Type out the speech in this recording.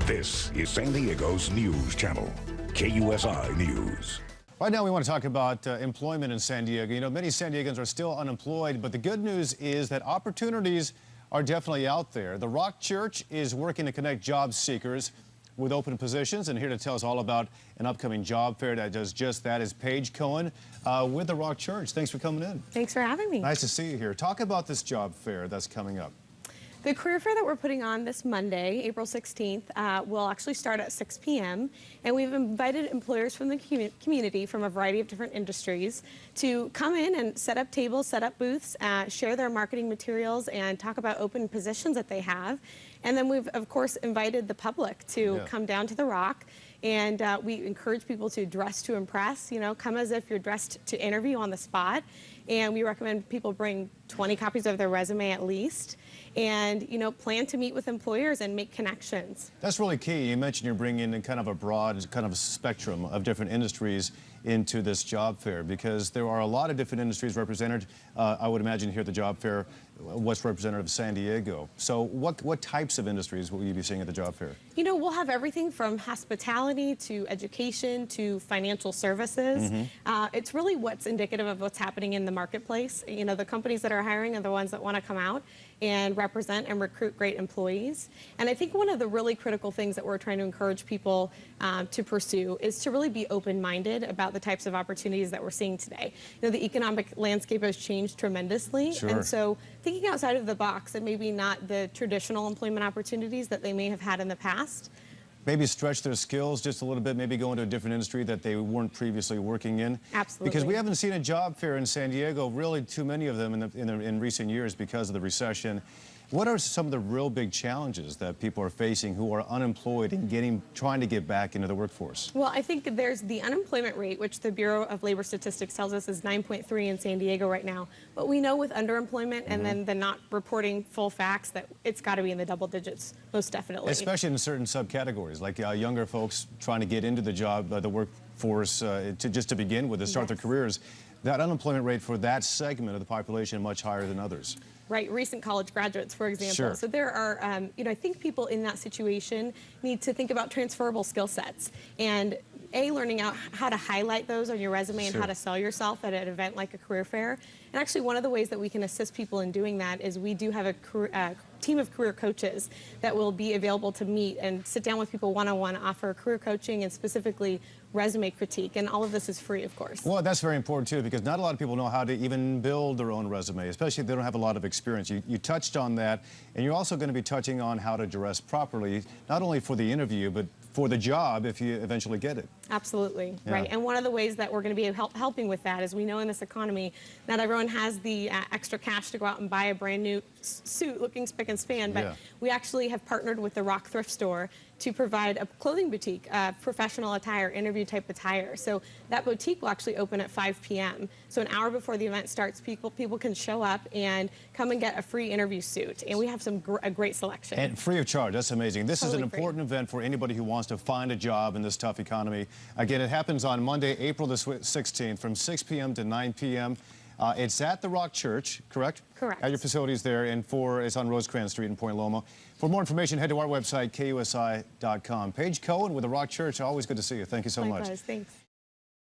This is San Diego's news channel, KUSI News. Right now we want to talk about employment in San Diego. You know, many San Diegans are still unemployed, but the good news is that opportunities are definitely out there. The Rock Church is working to connect job seekers with open positions, and here to tell us all about an upcoming job fair that does just that is Paige Cohen with the Rock Church. Thanks for coming in. Thanks for having me. Nice to see you here. Talk about this job fair that's coming up. The career fair that we're putting on this Monday, April 16th, will actually start at 6 p.m. And we've invited employers from the community from a variety of different industries to come in and set up tables, set up booths, share their marketing materials, and talk about open positions that they have. And then we've, of course, invited the public to come down to the Rock. And we encourage people to dress to impress, you know, come as if you're dressed to interview on the spot. And we recommend people bring 20 copies of their resume at least. And, you know, plan to meet with employers and make connections. That's really key. You mentioned you're bringing in kind of a broad kind of spectrum of different industries into this job fair, because there are a lot of different industries represented. I would imagine here at the job fair, what's representative of San Diego. So what types of industries will you be seeing at the job fair? You know, we'll have everything from hospitality to education to financial services. It's really what's indicative of what's happening in the marketplace. You know, the companies that are hiring are the ones that want to come out and represent and recruit great employees. And I think one of the really critical things that we're trying to encourage people to pursue is to really be open-minded about the types of opportunities that we're seeing today. You know, the economic landscape has changed tremendously. And so thinking outside of the box and maybe not the traditional employment opportunities that they may have had in the past. Maybe stretch their skills just a little bit, maybe go into a different industry that they weren't previously working in. Absolutely. Because we haven't seen a job fair in San Diego, really too many of them in recent years because of the recession. What are some of the real big challenges that people are facing who are unemployed and trying to get back into the workforce? Well, I think there's the unemployment rate, which the Bureau of Labor Statistics tells us is 9.3 in San Diego right now. But we know with underemployment and then the not reporting full facts that it's got to be in the double digits, most definitely. Especially in certain subcategories, like younger folks trying to get into the workforce to begin with, to start their careers. That unemployment rate for that segment of the population much higher than others. Right, recent college graduates, for example. So there are, you know, I think people in that situation need to think about transferable skill sets and learning out how to highlight those on your resume and how to sell yourself at an event like a career fair. And actually, one of the ways that we can assist people in doing that is we do have a team of career coaches that will be available to meet and sit down with people one-on-one, offer career coaching and specifically resume critique. And all of this is free, of course. Well, that's very important, too, because not a lot of people know how to even build their own resume, especially if they don't have a lot of experience. You touched on that, and you're also going to be touching on how to dress properly, not only for the interview, but for the job if you eventually get it. Absolutely, right. And one of the ways that we're going to be helping with that is we know in this economy, not everyone has the extra cash to go out and buy a brand new suit looking spick and span, but we actually have partnered with the Rock thrift store to provide a clothing boutique, professional attire, interview type attire. So that boutique will actually open at 5 p.m. So an hour before the event starts, people can show up and come and get a free interview suit. And we have a great selection. And free of charge. That's amazing. This is an important event for anybody who wants to find a job in this tough economy. Again, it happens on Monday, April the 16th from 6 p.m. to 9 p.m. It's at the Rock Church, correct? Correct. At your facilities there, and it's on Rosecrans Street in Point Loma. For more information, head to our website, KUSI.com. Paige Cohen with the Rock Church. Always good to see you. Thank you so much. Thanks.